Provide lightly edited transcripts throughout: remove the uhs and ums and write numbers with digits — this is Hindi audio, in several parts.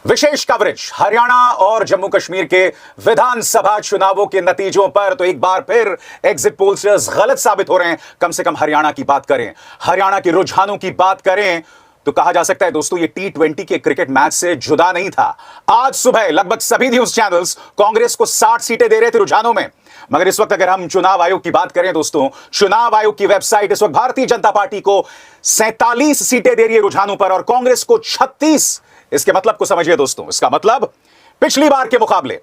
विशेष कवरेज हरियाणा और जम्मू कश्मीर के विधानसभा चुनावों के नतीजों पर। तो एक बार फिर एग्जिट पोल्स गलत साबित हो रहे हैं। कम से कम हरियाणा की बात करें, हरियाणा के रुझानों की बात करें तो कहा जा सकता है दोस्तों ये T20 के क्रिकेट मैच से जुदा नहीं था। आज सुबह लगभग सभी न्यूज चैनल्स कांग्रेस को 60 सीटें दे रहे थे रुझानों में। मगर इस वक्त अगर हम चुनाव आयोग की बात करें दोस्तों, चुनाव आयोग की वेबसाइट इस वक्त भारतीय जनता पार्टी को 47 सीटें दे रही है रुझानों पर और कांग्रेस को 36। इसके मतलब को समझिए दोस्तों, इसका मतलब पिछली बार के मुकाबले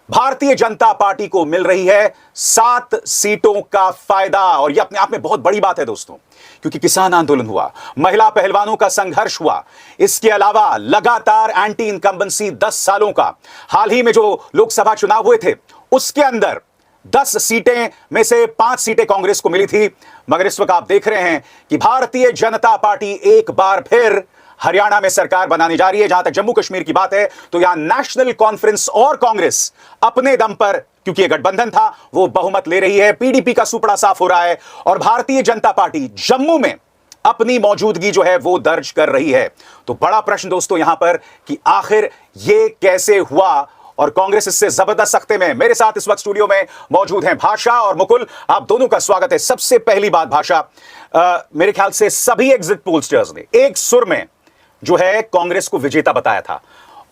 भारतीय जनता पार्टी को मिल रही है 7 सीटों का फायदा। और यह अपने आप में बहुत बड़ी बात है दोस्तों, क्योंकि किसान आंदोलन हुआ, महिला पहलवानों का संघर्ष हुआ, इसके अलावा लगातार एंटी इनकम्बेंसी 10 सालों का, हाल ही में जो लोकसभा चुनाव हुए थे उसके अंदर 10 सीटें में से 5 सीटें कांग्रेस को मिली थी। मगर इस वक्त आप देख रहे हैं कि भारतीय जनता पार्टी एक बार फिर हरियाणा में सरकार बनाने जा रही है। जहां तक जम्मू कश्मीर की बात है तो यहां नेशनल कॉन्फ्रेंस और कांग्रेस अपने दम पर, क्योंकि यह गठबंधन था, वो बहुमत ले रही है। पीडीपी का सुपड़ा साफ हो रहा है और भारतीय जनता पार्टी जम्मू में अपनी मौजूदगी जो है वो दर्ज कर रही है। तो बड़ा प्रश्न दोस्तों यहां पर कि आखिर ये कैसे हुआ और कांग्रेस इससे जबरदस्त सख्ते में। मेरे साथ इस वक्त स्टूडियो में मौजूद हैं भाषा और मुकुल। आप दोनों का स्वागत है। सबसे पहली बात भाषा, मेरे ख्याल से सभी एग्जिट पोलस्टर्स ने एक सुर में जो है कांग्रेस को विजेता बताया था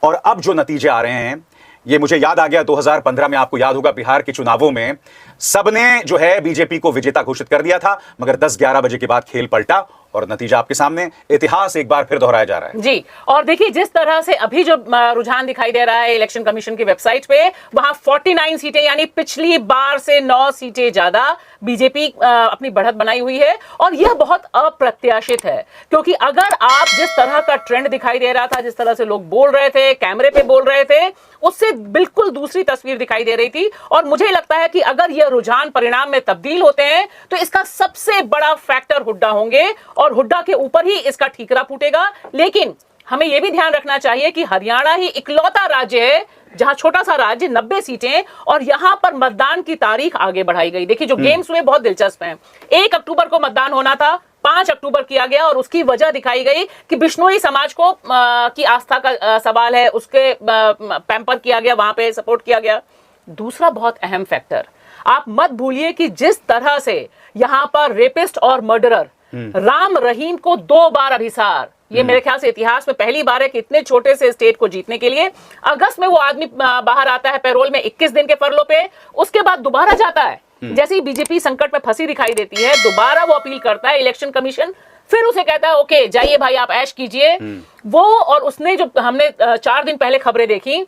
और अब जो नतीजे आ रहे हैं ये मुझे याद आ गया 2015 में, आपको याद होगा बिहार के चुनावों में सबने जो है बीजेपी को विजेता घोषित कर दिया था, मगर 10-11 बजे के बाद खेल पलटा और नतीजा आपके सामने, इतिहास एक बार फिर दोहराया जा रहा है। जी, और देखिए जिस तरह से अभी जो रुझान दिखाई दे रहा है इलेक्शन कमीशन की वेबसाइट पे, वहां 49 सीटें यानी पिछली बार से 9 सीटें ज्यादा बीजेपी अपनी बढ़त बनाई हुई है। और यह बहुत अप्रत्याशित है, क्योंकि अगर आप जिस तरह का ट्रेंड दिखाई दे रहा था, जिस तरह से लोग बोल रहे थे, कैमरे पे बोल रहे थे, उससे बिल्कुल दूसरी तस्वीर दिखाई दे रही थी। और मुझे लगता है कि अगर यह रुझान परिणाम में तब्दील होते हैं तो इसका सबसे बड़ा फैक्टर हुड्डा होंगे और हुड्डा के ऊपर ही इसका ठीकरा फूटेगा। लेकिन हमें यह भी ध्यान रखना चाहिए कि हरियाणा ही इकलौता राज्य है जहां छोटा सा राज्य 90 सीटें और यहां पर मतदान की तारीख आगे बढ़ाई गई। देखिए जो गेम्स हुए बहुत दिलचस्प हैं। 1 अक्टूबर को मतदान होना था, 5 अक्टूबर किया गया और उसकी वजह दिखाई गई कि बिश्नोई समाज को की आस्था का सवाल है, उसके पैम्पर किया गया, वहां पे सपोर्ट किया गया। दूसरा बहुत अहम फैक्टर, आप मत भूलिए कि जिस तरह से यहां पर रेपिस्ट और मर्डरर राम रहीम को 2 बार अभिसार, ये मेरे ख्याल से इतिहास में पहली बार है कि इतने छोटे से स्टेट को जीतने के लिए अगस्त में वो आदमी बाहर आता है पैरोल में 21 दिन के फरलो पे, उसके बाद दोबारा जाता है। जैसे ही बीजेपी संकट में फंसी दिखाई देती है, दोबारा वो अपील करता है इलेक्शन कमीशन, फिर उसे कहता है ओके जाइए भाई आप ऐश कीजिए वो। और उसने जो हमने 4 दिन पहले खबरें देखी,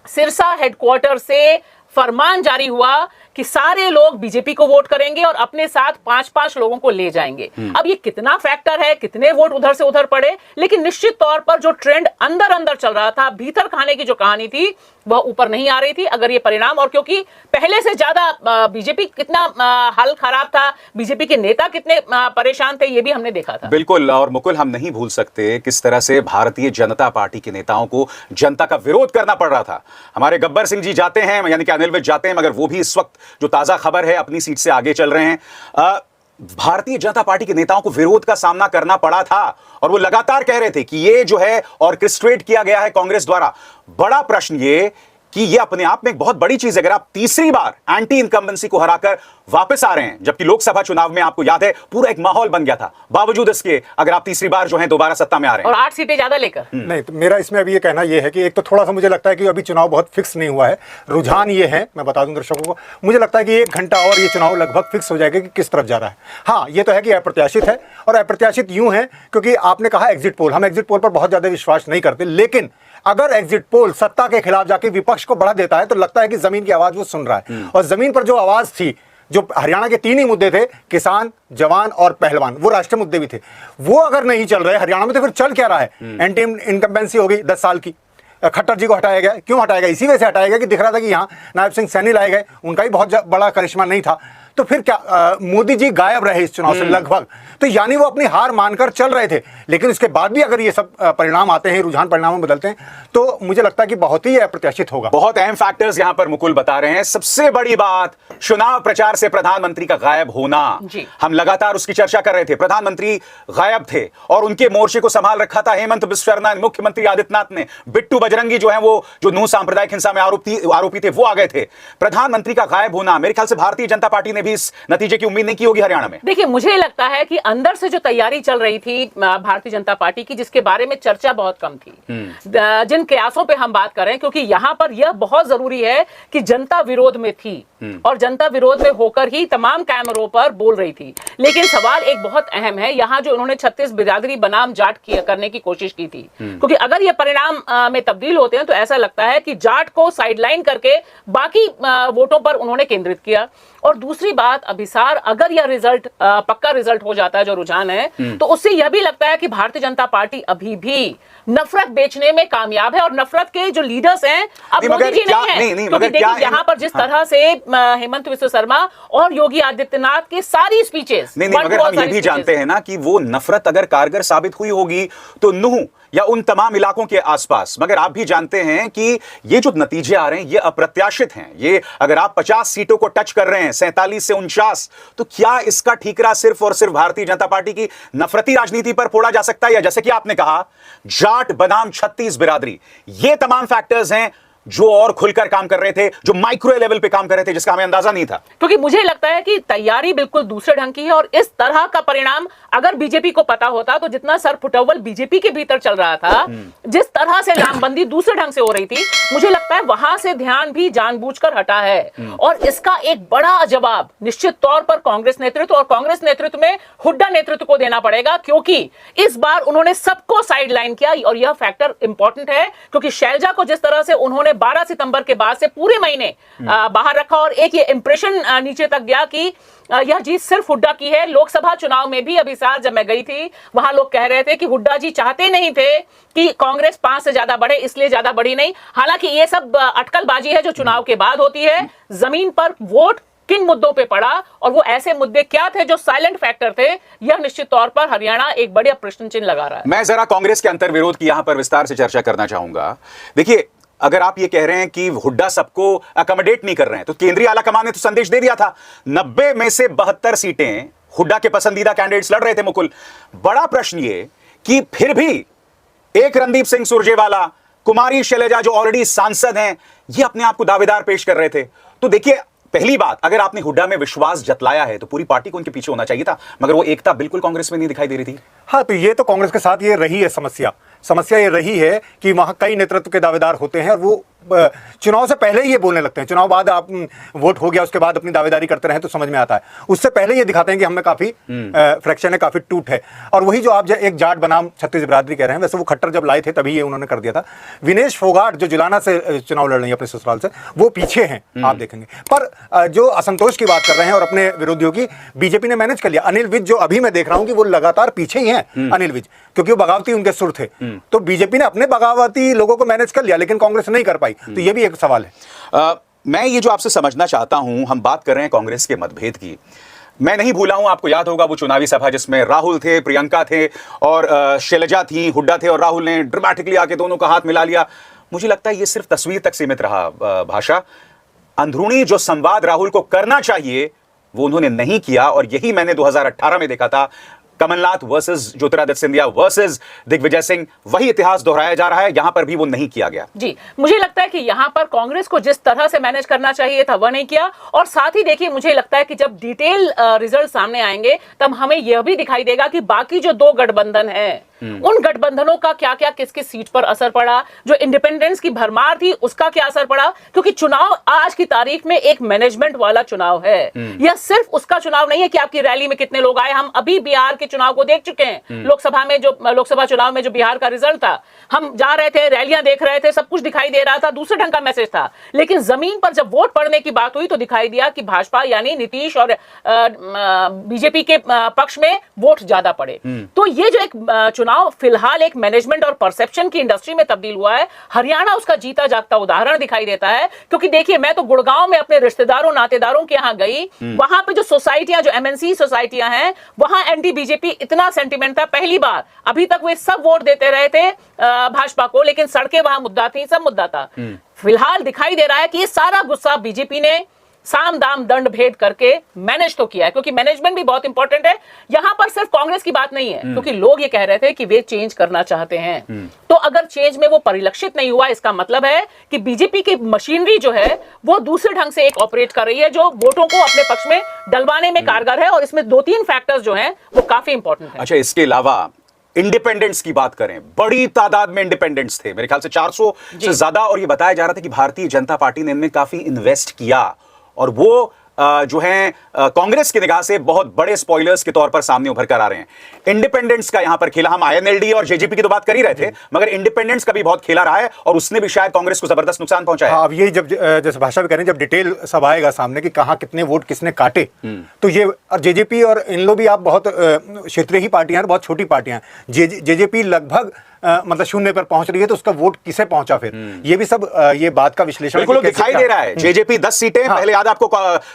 सिरसा हेडक्वार्टर से फरमान जारी हुआ कि सारे लोग बीजेपी को वोट करेंगे और अपने साथ 5-5 लोगों को ले जाएंगे। अब ये कितना फैक्टर है, कितने वोट उधर से उधर पड़े, लेकिन निश्चित तौर पर जो ट्रेंड अंदर अंदर चल रहा था, भीतर खाने की जो कहानी थी वह ऊपर नहीं आ रही थी। अगर ये परिणाम, और क्योंकि पहले से ज्यादा बीजेपी कितना हाल खराब था, बीजेपी के नेता कितने परेशान थे, ये भी हमने देखा था। बिल्कुल। और मुकुल, हम नहीं भूल सकते किस तरह से भारतीय जनता पार्टी के नेताओं को जनता का विरोध करना पड़ रहा था। हमारे गब्बर सिंह जी जाते हैं, यानी कि अनिल विज जाते हैं, मगर वो भी इस वक्त जो ताजा खबर है अपनी सीट से आगे चल रहे हैं। भारतीय जनता पार्टी के नेताओं को विरोध का सामना करना पड़ा था और वो लगातार कह रहे थे कि ये जो है ऑर्केस्ट्रेट किया गया है कांग्रेस द्वारा। बड़ा प्रश्न ये कि ये अपने आप में एक बहुत बड़ी चीज है। अगर आप तीसरी बार एंटी इनकम्बेंसी को हराकर वापस आ रहे हैं, जबकि लोकसभा चुनाव में आपको याद है पूरा एक माहौल बन गया था, बावजूद इसके अगर आप तीसरी बार जो है दोबारा सत्ता में आ रहे हैं और 8 सीटें ज्यादा लेकर। नहीं, तो मेरा इसमें अभी ये कहना ये है कि एक तो थोड़ा सा मुझे लगता है कि अभी चुनाव बहुत फिक्स नहीं हुआ है। रुझान ये है, मैं बता दूं दर्शकों को, मुझे लगता है कि 1 घंटा और ये चुनाव लगभग फिक्स हो जाएगा कि किस तरफ जा रहा है। हाँ, ये तो है कि अप्रत्याशित है, और अप्रत्याशित यूं है क्योंकि आपने कहा एग्जिट पोल, हम एग्जिट पोल पर बहुत ज्यादा विश्वास नहीं करते, लेकिन अगर एग्जिट पोल सत्ता के खिलाफ जाके विपक्ष को बढ़ा देता है तो लगता है कि जमीन की आवाज वो सुन रहा है। और जमीन पर जो आवाज थी, जो हरियाणा के 3 ही मुद्दे थे, किसान, जवान और पहलवान, वो राष्ट्रीय मुद्दे भी थे, वो अगर नहीं चल रहे हरियाणा में तो फिर चल क्या रहा है? एंटी इनकम्बेंसी हो गई 10 साल की, खट्टर जी को हटाया गया। क्यों हटाया गया? इसी वजह से हटाया गया कि दिख रहा था कि यहाँ नायब सिंह सैनी लाए गए, उनका भी बहुत बड़ा करिश्मा नहीं था। तो फिर क्या मोदी जी गायब रहे इस चुनाव से लगभग, तो यानी वो अपनी हार मानकर चल रहे थे। लेकिन उसके बाद भी अगर ये सब परिणाम आते हैं, रुझान परिणाम में बदलते हैं, तो मुझे लगता है कि बहुत ही अप्रत्याशित होगा। बहुत अहम फैक्टर्स यहां पर मुकुल बता रहे हैं। सबसे बड़ी बात, चुनाव प्रचार से प्रधानमंत्री का गायब होना। हम लगातार उसकी चर्चा कर रहे थे। प्रधानमंत्री गायब थे और उनके मोर्चे को संभाल रखा था हेमंत बिस्व शर्मा, मुख्यमंत्री आदित्यनाथ ने। बिट्टू बजरंगी जो है वो जो नूह सांप्रदायिक हिंसा में आरोपी थे, वो आ गए थे। प्रधानमंत्री का गायब होना, मेरे ख्याल से भारतीय जनता पार्टी ने भी इस नतीजे की उम्मीद नहीं की होगी हरियाणा में। देखिए, मुझे लगता है कि अंदर से जो तैयारी चल रही थी भारतीय जनता पार्टी की, जिसके बारे में चर्चा बहुत कम थी, जिन कयासों पे हम बात कर रहे हैं, क्योंकि यहां पर यह बहुत जरूरी है कि जनता विरोध में थी और जनता विरोध में होकर ही तमाम कैमरों पर बोल रही थी। लेकिन सवाल एक बहुत अहम है, यहां जो उन्होंने 36 बिरादरी बनाम जाट करने की कोशिश की थी, क्योंकि अगर ये परिणाम में तब्दील होते हैं तो ऐसा लगता है कि जाट को साइडलाइन करके बाकी वोटों पर उन्होंने केंद्रित किया। और दूसरी बात, अभिसार, अगर यह रिजल्ट पक्का रिजल्ट हो जाता है, जो रुझान है, तो उससे यह भी लगता है कि भारतीय जनता पार्टी अभी भी नफरत बेचने में कामयाब है और नफरत के जो लीडर्स हैं अब मोदी जी नहीं है। क्योंकि देखिए, यहाँ पर जिस तरह से हेमंत बिस्व शर्मा और योगी आदित्यनाथ की सारी स्पीचेस, मगर हम ये भी जानते हैं ना कि वो नफरत अगर कारगर साबित हुई होगी तो नूह या उन तमाम इलाकों के आसपास। मगर आप भी जानते हैं कि ये जो नतीजे आ रहे हैं ये अप्रत्याशित हैं। ये अगर आप 50 सीटों को टच कर रहे हैं, 47 से 49, तो क्या इसका ठीकरा सिर्फ और सिर्फ भारतीय जनता पार्टी की नफरती राजनीति पर फोड़ा जा सकता है? या जैसे कि आपने कहा, जाट बनाम 36 बिरादरी, ये तमाम फैक्टर्स हैं जो और खुलकर काम कर रहे थे, जो माइक्रो लेवल पे काम कर रहे थे, जिसका हमें अंदाजा नहीं था। क्योंकि मुझे लगता है कि तैयारी बिल्कुल दूसरे ढंग की है और इस तरह का परिणाम अगर बीजेपी को पता होता तो जितना सर फुटअव्वल बीजेपी के भीतर चल रहा था, जिस तरह से लामबंदी दूसरे ढंग से हो रही थी, मुझे लगता है वहां से ध्यान भी जानबूझकर हटा है। और इसका एक बड़ा जवाब निश्चित तौर पर कांग्रेस नेतृत्व और कांग्रेस नेतृत्व में हुड्डा नेतृत्व को देना पड़ेगा, क्योंकि इस बार उन्होंने सबको साइडलाइन किया। और यह फैक्टर इंपॉर्टेंट है क्योंकि शैलजा को जिस तरह से उन्होंने 12 सितंबर के बाद से पूरे महीने बाहर रखा और एक ये इंप्रेशन नीचे तक गया कि यह जीत सिर्फ हुड्डा की है। लोकसभा चुनाव में भी अभिसार जब मैं गई थी, वहां लोग कह रहे थे कि हुड्डा जी चाहते नहीं थे कि कांग्रेस 5 से ज्यादा बढ़े, इसलिए ज्यादा बढ़ी नहीं। हालांकि ये सब अटकलबाजी है जो चुनाव के बाद होती है। जमीन पर वोट किन मुद्दों पे पड़ा और वो ऐसे मुद्दे क्या थे जो साइलेंट फैक्टर थे, यह निश्चित तौर पर हरियाणा एक बड़े प्रश्न चिन्ह लगा रहा है। मैं जरा कांग्रेस के अंतर्विरोध की यहां पर विस्तार से चर्चा करना चाहूंगा। देखिए, अगर आप ये कह रहे हैं कि हुड्डा सबको अकोमोडेट नहीं कर रहे हैं, तो केंद्रीय आला कमान ने तो संदेश दे दिया था। 90 में से 72 सीटें हुड्डा के पसंदीदा कैंडिडेट्स लड़ रहे थे। मुकुल, बड़ा प्रश्न ये कि फिर भी एक रणदीप सिंह सुरजेवाला, कुमारी शैलजा जो ऑलरेडी सांसद हैं, ये अपने आप को दावेदार पेश कर रहे थे। तो देखिए, पहली बात, अगर आपने हुड्डा में विश्वास जतलाया है तो पूरी पार्टी को उनके पीछे होना चाहिए था, मगर वो एकता बिल्कुल कांग्रेस में नहीं दिखाई दे रही थी। हाँ, तो ये तो कांग्रेस के साथ ये रही है समस्या ये रही है कि वहाँ कई नेतृत्व के दावेदार होते हैं और वो चुनाव से पहले ही ये बोलने लगते हैं। चुनाव बाद आप वोट हो गया, उसके बाद अपनी दावेदारी करते रहे तो समझ में आता है। उससे पहले ये दिखाते हैं कि हमें काफ़ी फ्रैक्शन है, काफ़ी टूट है। और वही जो आप एक जाट बनाम 36 बिरादरी कह रहे हैं, वैसे वो खट्टर जब लाए थे तभी ये उन्होंने कर दिया था। विनेश फोगाट जो जुलाना से चुनाव लड़ रही है अपने ससुराल से, वो पीछे हैं, आप देखेंगे। पर जो असंतोष की बात कर रहे हैं और अपने विरोधियों की, बीजेपी ने मैनेज कर लिया। अनिल विज जो अभी मैं देख रहा हूँ कि वो लगातार पीछे ही हैं, अनिल विज, क्योंकि वो बगावती उनके सुर थे। तो बीजेपी ने अपने बगावती लोगों को मैनेज कर लिया, लेकिन कांग्रेस नहीं कर पाई। तो ये भी एक सवाल है। मैं ये जो आपसे समझना चाहता हूं, हम बात कर रहे हैं कांग्रेस के मतभेद की। मैं नहीं भूला हूं, आपको याद होगा वो चुनावी सभा जिसमें राहुल थे, प्रियंका थे और शैलजा थी, हुड्डा थे, और राहुल ने ड्रामेटिकली आके दोनों का हाथ मिला लिया। मुझे लगता है ये सिर्फ तस्वीर तक सीमित रहा। भाषा, अंदरूनी जो संवाद राहुल को करना चाहिए वो उन्होंने नहीं किया, और यही मैंने 2018 में देखा था। कमलनाथ वर्सेस ज्योतिरादित्य सिंधिया वर्सेस दिग्विजय सिंह, वही इतिहास दोहराया जा रहा है। यहां पर भी वो नहीं किया गया। जी, मुझे लगता है कि यहां पर कांग्रेस को जिस तरह से मैनेज करना चाहिए था वह नहीं किया। और साथ ही देखिए, मुझे लगता है कि जब डिटेल रिजल्ट सामने आएंगे तब हमें यह भी दिखाई देगा कि बाकी जो दो गठबंधन है, उन गठबंधनों का क्या क्या किस किस सीट पर असर पड़ा, जो इंडिपेंडेंस की भरमार थी उसका क्या असर पड़ा। क्योंकि चुनाव आज की तारीख में एक मैनेजमेंट वाला चुनाव है। यह सिर्फ उसका चुनाव नहीं है कि आपकी रैली में कितने लोग आए। हम अभी बिहार के चुनाव को देख चुके हैं। लोकसभा चुनाव में जो बिहार का रिजल्ट था, हम जा रहे थे, रैलियां देख रहे थे, सब कुछ दिखाई दे रहा था, दूसरे ढंग का मैसेज था। लेकिन जमीन पर जब वोट पड़ने की बात हुई तो दिखाई दिया कि भाजपा यानी नीतीश और बीजेपी के पक्ष में वोट ज्यादा पड़े। तो ये जो एक चुनाव चुनाव फिलहाल एक मैनेजमेंट और परसेप्शन की इंडस्ट्री में तब्दील हुआ है। हरियाणा उसका जीता जागता उदाहरण दिखाई देता है, क्योंकि देखिए मैं तो गुड़गांव में अपने रिश्तेदारों नातेदारों के यहाँ गई, वहां पे जो सोसाइटियां, जो एमएनसी सोसाइटियां हैं, वहां एंटी बीजेपी इतना सेंटिमेंट था। पहली बार, अभी तक वे सब वोट देते रहे थे भाजपा को, लेकिन सड़कें वहां मुद्दा थी, सब मुद्दा था। फिलहाल दिखाई दे रहा है कि ये सारा गुस्सा बीजेपी ने साम दाम दंड भेद करके मैनेज तो किया है, क्योंकि मैनेजमेंट भी बहुत इंपॉर्टेंट है। यहां पर सिर्फ कांग्रेस की बात नहीं है, क्योंकि लोग ये कह रहे थे कि वे चेंज करना चाहते हैं। तो अगर चेंज में वो परिलक्षित नहीं हुआ, इसका मतलब है कि बीजेपी की मशीनरी जो है वो दूसरे ढंग से एक ऑपरेट कर रही है, जो वोटों को अपने पक्ष में डलवाने में कारगर है। और इसमें 2-3 फैक्टर्स जो हैं वो काफी इंपॉर्टेंट है। अच्छा, इसके अलावा इंडिपेंडेंट्स की बात करें, बड़ी तादाद में इंडिपेंडेंट्स थे, मेरे ख्याल से 400 से ज्यादा, और ये बताया जा रहा था कि भारतीय जनता पार्टी ने इनमें काफी इन्वेस्ट किया, और वो जो हैं कांग्रेस की निगाह से बहुत बड़े स्पॉयलर्स के तौर पर सामने उभर कर आ रहे हैं। इंडिपेंडेंट्स का यहां पर खेला, हम आईएनएलडी और जेजेपी की तो बात कर ही रहे थे, मगर इंडिपेंडेंट्स का भी बहुत खेला रहा है, और उसने भी शायद कांग्रेस को जबरदस्त नुकसान पहुंचाया। हाँ, अब ये जब जैसे भाषा में कह रहे हैं, जब डिटेल सब आएगा सामने कि कहाँ कितने वोट किसने काटे, तो ये, और जेजेपी और इन लोग भी आप बहुत क्षेत्रीय ही पार्टियां हैं, बहुत छोटी पार्टियां हैं। जेजेपी लगभग मतलब शून्य पर पहुंच रही है, तो उसका वोट किसे पहुंचा फिर, ये भी सब ये बात का विश्लेषण बिल्कुल दिखाई दे रहा है। जेजेपी 10 सीटें, पहले याद आपको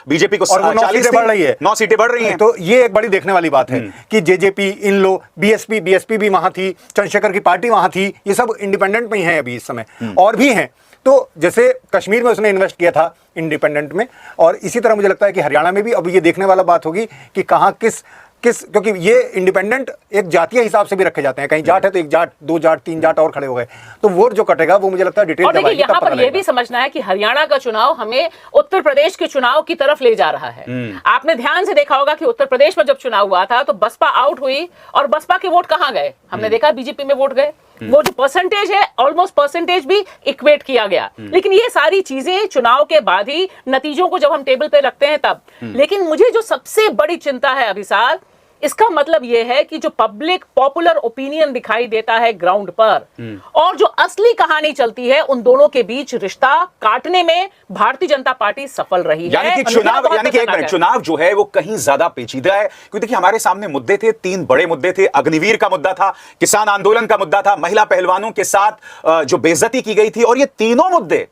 बीजेपी को 40 बढ़ रही है, 9 सीटें बढ़ रही हैं। तो ये एक बड़ी देखने वाली बात है कि जेजेपी, इन लोग, बीएसपी भी वहां थी, चंद्रशेखर की पार्टी वहां थी, ये सब इंडिपेंडेंट में ही है अभी इस समय, और भी हैं। तो जैसे कश्मीर में उसने इन्वेस्ट किया था इंडिपेंडेंट में, और इसी तरह मुझे लगता है कि हरियाणा में भी अब ये देखने वाला बात होगी कि कहाँ किस, क्योंकि ये इंडिपेंडेंट एक जातीय हिसाब से भी रखे जाते हैं, कहीं जाट है तो 1 जाट, 2 जाट, 3 जाट और खड़े हो गए, तो वोट जो कटेगा वो मुझे लगता है डिटेल। और देखिए यहाँ पर यह भी समझना है कि हरियाणा का चुनाव हमें उत्तर प्रदेश के चुनाव की तरफ ले जा रहा है। आपने ध्यान से देखा होगा कि उत्तर प्रदेश में जब चुनाव हुआ था तो बसपा आउट हुई, और बसपा के वोट कहाँ गए, हमने देखा बीजेपी में वोट गए। वो जो परसेंटेज है, ऑलमोस्ट परसेंटेज भी इक्वेट किया गया। लेकिन ये सारी चीजें चुनाव के बाद ही, नतीजों को जब हम टेबल पे रखते हैं तब। लेकिन मुझे जो सबसे बड़ी चिंता है अभिसार, इसका मतलब यह है कि जो पब्लिक पॉपुलर ओपिनियन दिखाई देता है ग्राउंड पर, और जो असली कहानी चलती है, उन दोनों के बीच रिश्ता काटने में भारतीय जनता पार्टी सफल रही है। यानी कि चुनाव, यानी कि एक मिनट, चुनाव जो है वो कहीं ज्यादा पेचीदा है, क्योंकि देखिए हमारे सामने मुद्दे थे, 3 बड़े मुद्दे थे। अग्निवीर का मुद्दा था, किसान आंदोलन का मुद्दा था, महिला पहलवानों के साथ जो बेइज्जती की गई थी, और ये तीनों मुद्दे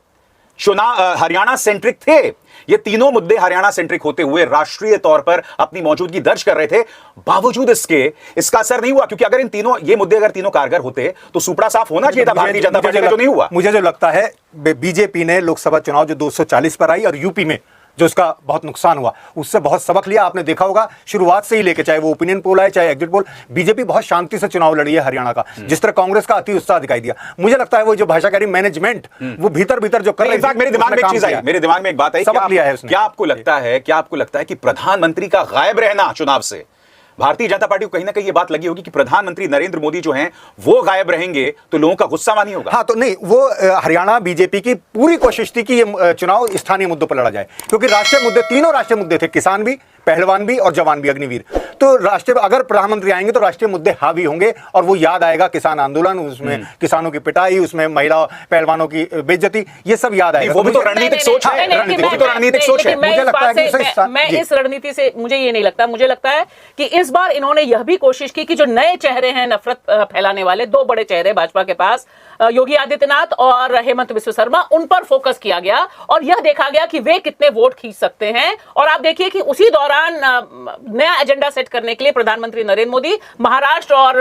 चुनाव हरियाणा सेंट्रिक थे। ये तीनों मुद्दे हरियाणा सेंट्रिक होते हुए राष्ट्रीय तौर पर अपनी मौजूदगी दर्ज कर रहे थे। बावजूद इसके इसका असर नहीं हुआ, क्योंकि अगर इन तीनों, ये मुद्दे अगर तीनों कारगर होते तो सुपड़ा साफ होना चाहिए था भारतीय जनता पार्टी का, जो नहीं हुआ। मुझे जो लगता है बीजेपी ने लोकसभा चुनाव जो 240 पर आई, और यूपी में जो उसका बहुत नुकसान हुआ, उससे बहुत सबक लिया। आपने देखा होगा शुरुआत से ही लेके, चाहे वो ओपिनियन पोल है चाहे एग्जिट पोल, बीजेपी बहुत शांति से चुनाव लड़ी है हरियाणा का। जिस तरह कांग्रेस का अति उत्साह दिखाई दिया, मुझे लगता है वो जो भाषा कह रही मैनेजमेंट, वो भीतर जो कर रही है। मेरे दिमाग में एक चीज आई, मेरे दिमाग में एक बात आई, सबक लिया है उसने। क्या आपको लगता है कि प्रधानमंत्री का गायब रहना चुनाव से भारतीय जनता पार्टी को कहीं ना कहीं ये बात लगी होगी कि प्रधानमंत्री नरेंद्र मोदी जो हैं वो गायब रहेंगे तो लोगों का गुस्सा मानी होगा? हाँ, तो नहीं, वो हरियाणा बीजेपी की पूरी कोशिश थी कि ये चुनाव स्थानीय मुद्दों पर लड़ा जाए, क्योंकि राष्ट्रीय मुद्दे, तीनों राष्ट्रीय मुद्दे थे, किसान भी, पहलवान भी और जवान भी, अग्निवीर। तो राष्ट्रीय, अगर प्रधानमंत्री आएंगे तो राष्ट्रीय मुद्दे हावी होंगे, और वो याद आएगा किसान आंदोलन, उसमें किसानों की पिटाई, उसमें महिला पहलवानों की बेइज्जती, ये सब याद आएगा। वो भी तो रणनीतिक सोच है, रणनीतिक सोच है। मुझे लगता है मैं इस रणनीति से, मुझे ये नहीं लगता, मुझे लगता है कि इस बार इन्होंने यह भी कोशिश की कि जो नए चेहरे हैं नफरत फैलाने वाले, 2 बड़े चेहरे भाजपा के पास, योगी आदित्यनाथ और हेमंत बिस्वा शर्मा, उन पर फोकस किया गया, और यह देखा गया कि वे कितने वोट खींच सकते हैं। और आप देखिए कि उसी दौरान नया एजेंडा सेट करने के लिए प्रधानमंत्री नरेंद्र मोदी महाराष्ट्र और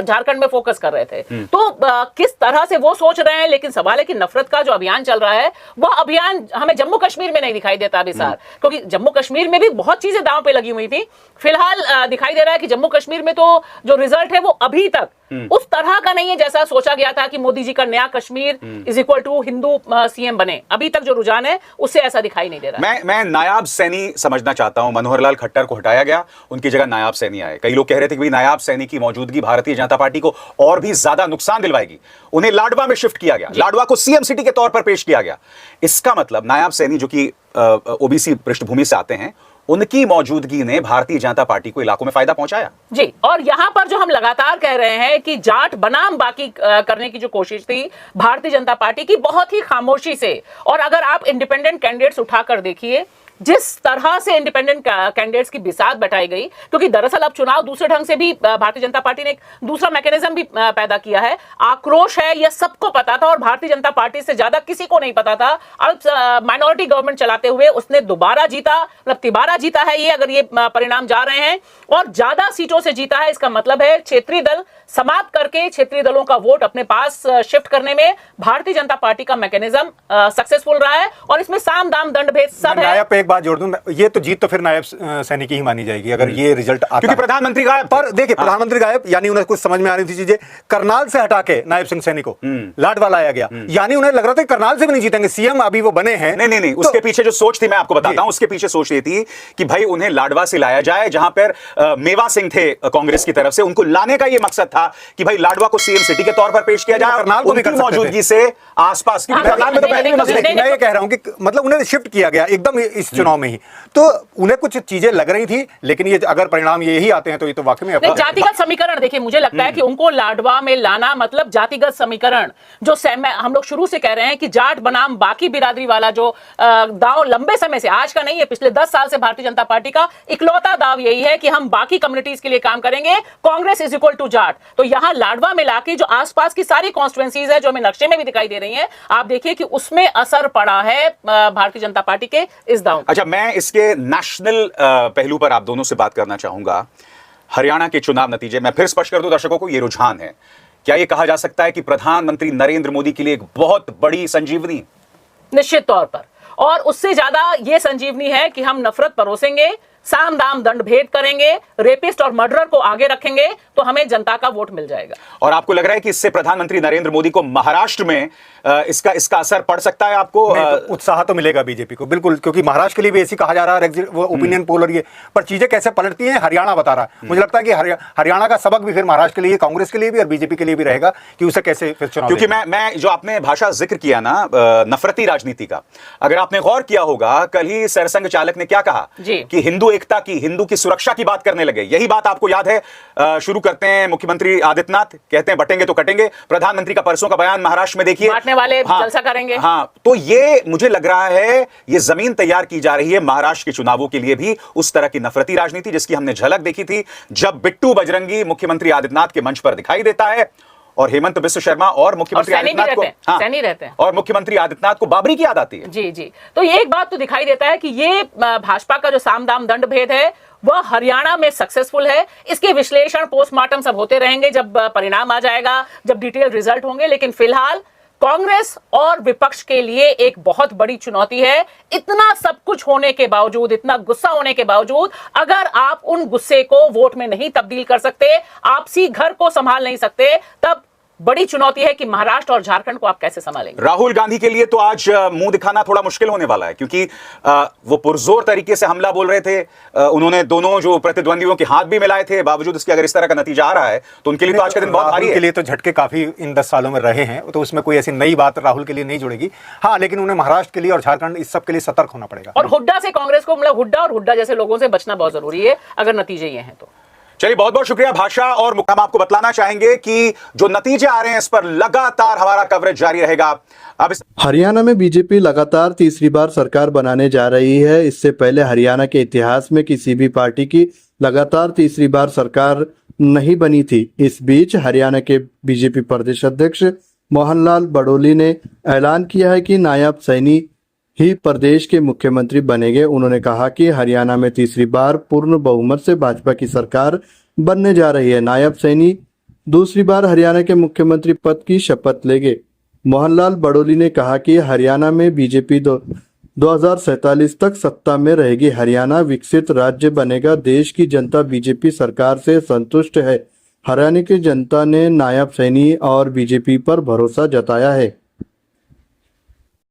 झारखंड में फोकस कर रहे थे। तो किस तरह से वो सोच रहे हैं, लेकिन सवाल है कि नफरत का जो अभियान चल रहा है, वह अभियान हमें जम्मू कश्मीर में नहीं दिखाई देता अभी सार, क्योंकि जम्मू कश्मीर में भी बहुत चीजें दांव पे लगी हुई थी। फिलहाल दिखाई दे रहा है कि जम्मू कश्मीर में तो जो रिजल्ट है वो अभी तक उस तरह का नहीं है जैसा सोचा गया था कि मोदी जी का नया Kashmir is equal to Hindu CM बने। अभी तक जो रुझान है उससे ऐसा दिखाई नहीं दे रहा। मैं नायाब सैनी समझना चाहता हूं। मनोहर लाल खट्टर को हटाया गया, उनकी जगह नायाब सैनी आए। कई लोग कह रहे थे कि भाई नायाब सैनी की मौजूदगी भारतीय जनता पार्टी को और भी ज्यादा नुकसान दिलवाएगी। उन्हें लाडवा में शिफ्ट किया गया, लाडवा को सीएम सिटी के तौर पर पेश किया गया। इसका मतलब नायाब सैनी जो कि ओबीसी पृष्ठभूमि से आते हैं, उनकी मौजूदगी ने भारतीय जनता पार्टी को इलाकों में फायदा पहुंचाया। जी, और यहां पर जो हम लगातार कह रहे हैं कि जाट बनाम बाकी करने की जो कोशिश थी भारतीय जनता पार्टी की, बहुत ही खामोशी से, और अगर आप इंडिपेंडेंट कैंडिडेट्स उठाकर देखिए जिस तरह से इंडिपेंडेंट कैंडिडेट्स की बिसात बैठाई गई, क्योंकि दरअसल अब चुनाव दूसरे ढंग से भी भारतीय जनता पार्टी ने एक दूसरा मैकेनिज्म भी पैदा किया है। आक्रोश है, यह सबको पता था और भारतीय जनता पार्टी से ज्यादा किसी को नहीं पता था। अब माइनॉरिटी गवर्नमेंट चलाते हुए उसने दोबारा जीता, मतलब तिबारा जीता है ये, अगर ये परिणाम जा रहे हैं, और ज्यादा सीटों से जीता है। इसका मतलब है क्षेत्रीय दल समाप्त करके क्षेत्रीय दलों का वोट अपने पास शिफ्ट करने में भारतीय जनता पार्टी का मैकेनिज्म सक्सेसफुल रहा है, और इसमें साम दाम दंड भेद सब है। नायब पे एक बात जोड़ दूं, ये तो जीत तो फिर नायब सैनिक ही मानी जाएगी अगर ये रिजल्ट आता क्योंकि प्रधानमंत्री गायब। पर देखिए प्रधानमंत्री गायब, यानी उन्हें कुछ समझ में आ रही थी चीजें। करनाल से हटा के नायब सिंह सैनी को लाडवा लाया गया, यानी उन्हें लग रहा था कि करनाल से भी नहीं जीतेंगे, सीएम अभी वो बने हैं। नहीं, उसके पीछे जो सोच थी मैं आपको बताता हूं। उसके पीछे सोच ये थी कि भाई उन्हें लाडवा से लाया जाए, जहां पर मेवा सिंह थे कांग्रेस की तरफ से, उनको लाने का ये मकसद था कि भाई लाडवा को सीएम सिटी के तौर पर पेश किया जाए, करनाल को भी उनकी कर सकते मौजूदगी से आसपास। करनाल में तो पहले भी मसले, मैं ये कह रहा हूं कि मतलब उन्हें शिफ्ट किया गया एकदम इस चुनाव में ही, तो उन्हें कुछ चीजें लग रही थी, लेकिन ये अगर परिणाम यही आते हैं तो ये तो वाकई में जातिगत समीकरण। देखिए, मुझे लगता है कि उनको लाडवा में लाना मतलब जातिगत समीकरण, जो हम लोग शुरू से कह रहे हैं कि जाट बनाम बाकी बिरादरी वाला जो दांव लंबे समय से, आज का नहीं है, पिछले 10 साल से भारतीय जनता पार्टी का इकलौता दाव यही है कि हम बाकी कम्युनिटीज के लिए काम करेंगे, Congress is equal to Jat. तो यहां लाडवा में लाके जो आसपास की सारी कॉन्स्टिट्यूएंसीज है, जो हमें नक्शे में भी दिखाई दे रही है, आप देखिए कि उसमें असर पड़ा है भारतीय जनता पार्टी के इस दांव। अच्छा, मैं इसके नेशनल पहलू पर आप दोनों से बात करना चाहूंगा। हरियाणा के चुनाव नतीजे, मैं फिर स्पष्ट कर दूं दर्शकों को, ये रुझान है। क्या यह कहा जा सकता है कि प्रधानमंत्री नरेंद्र मोदी के लिए एक बहुत बड़ी संजीवनी? निश्चित तौर पर, और उससे ज्यादा यह संजीवनी है कि हम नफरत परोसेंगे, साम दाम दंड भेद करेंगे, रेपिस्ट और मर्डरर को आगे रखेंगे, तो हमें जनता का वोट मिल जाएगा। और आपको लग रहा है कि इससे प्रधानमंत्री नरेंद्र मोदी को महाराष्ट्र में इसका असर पड़ सकता है? आपको तो उत्साह तो मिलेगा बीजेपी को, बिल्कुल, क्योंकि महाराष्ट्र के लिए भी ऐसी कहा जा रहा है, वो ओपिनियन पोल, और ये पर चीजें कैसे पलटती हैं हरियाणा बता रहा है। मुझे लगता है कि हरियाणा का सबक भी फिर महाराष्ट्र के लिए, कांग्रेस के लिए भी और बीजेपी के लिए भी रहेगा कि उसे कैसे फिर चुनाव। क्योंकि मैं जो आपने भाषा जिक्र किया ना नफरती राजनीति का, अगर आपने गौर किया होगा, कल ही सरसंघ चालक ने क्या कहा कि हिंदू एकता की, हिंदू की सुरक्षा की बात करने लगे। यही बात आपको याद है? शुरू करते हैं मुख्यमंत्री आदित्यनाथ, कहते हैं बटेंगे तो कटेंगे। प्रधानमंत्री का परसों का बयान महाराष्ट्र में देखिए, बांटने वाले जलसा करेंगे। हाँ, तो ये मुझे लग रहा है ये जमीन तैयार की जा रही है महाराष्ट्र के चुनावों के लिए भी, उस तरह की नफरती राजनीति जिसकी हमने झलक देखी थी जब बिट्टू बजरंगी मुख्यमंत्री आदित्यनाथ के मंच पर दिखाई देता है, और हेमंत बिस्व शर्मा और मुख्यमंत्री आदित्यनाथ को, रहते हैं, और मुख्यमंत्री आदित्यनाथ को बाबरी की याद आती है। जी, तो ये एक बात तो दिखाई देता है कि ये भाजपा का जो साम दाम दंड भेद है वह हरियाणा में सक्सेसफुल है। इसके विश्लेषण, पोस्टमार्टम सब होते रहेंगे जब परिणाम आ जाएगा, जब डिटेल रिजल्ट होंगे, लेकिन फिलहाल कांग्रेस और विपक्ष के लिए एक बहुत बड़ी चुनौती है। इतना सब कुछ होने के बावजूद, इतना गुस्सा होने के बावजूद, अगर आप उन गुस्से को वोट में नहीं तब्दील कर सकते, आपसी घर को संभाल नहीं सकते, तब बड़ी चुनौती है कि महाराष्ट्र और झारखंड को आप कैसे संभालेंगे। राहुल गांधी के लिए तो आज मुंह दिखाना थोड़ा मुश्किल होने वाला है, क्योंकि वो पुरजोर तरीके से हमला बोल रहे थे। उन्होंने दोनों जो प्रतिद्वंदियों के हाथ भी मिलाए थे, बावजूद इसके अगर इस तरह का नतीजा आ रहा है तो उनके लिए तो आज का दिन बहुत भारी है। उनके लिए तो झटके काफी इन 10 सालों में रहे हैं, तो उसमें कोई ऐसी नई बात राहुल के लिए नहीं जुड़ेगी। हाँ, लेकिन उन्हें महाराष्ट्र के लिए और झारखंड, इस सब के लिए सतर्क होना पड़ेगा। और हुड्डा से कांग्रेस को, मतलब हुड्डा और हुड्डा जैसे लोगों से बचना बहुत जरूरी है अगर नतीजे ये हैं तो। चलिए, बहुत बहुत शुक्रिया भाषा। और हम आपको बतलाना चाहेंगे कि जो नतीजे आ रहे हैं इस पर लगातार हमारा कवरेज जारी रहेगा। अब हरियाणा में बीजेपी लगातार तीसरी बार सरकार बनाने जा रही है। इससे पहले हरियाणा के इतिहास में किसी भी पार्टी की लगातार तीसरी बार सरकार नहीं बनी थी। इस बीच हरियाणा के बीजेपी प्रदेश अध्यक्ष मोहनलाल बडोली ने ऐलान किया है कि नायब सैनी ही प्रदेश के मुख्यमंत्री बनेंगे। उन्होंने कहा कि हरियाणा में तीसरी बार पूर्ण बहुमत से भाजपा की सरकार बनने जा रही है। नायब सैनी दूसरी बार हरियाणा के मुख्यमंत्री पद की शपथ लेंगे। मोहनलाल बडोली ने कहा कि हरियाणा में बीजेपी 2047 तक सत्ता में रहेगी। हरियाणा विकसित राज्य बनेगा। देश की जनता बीजेपी सरकार से संतुष्ट है। हरियाणा की जनता ने नायब सैनी और बीजेपी पर भरोसा जताया है।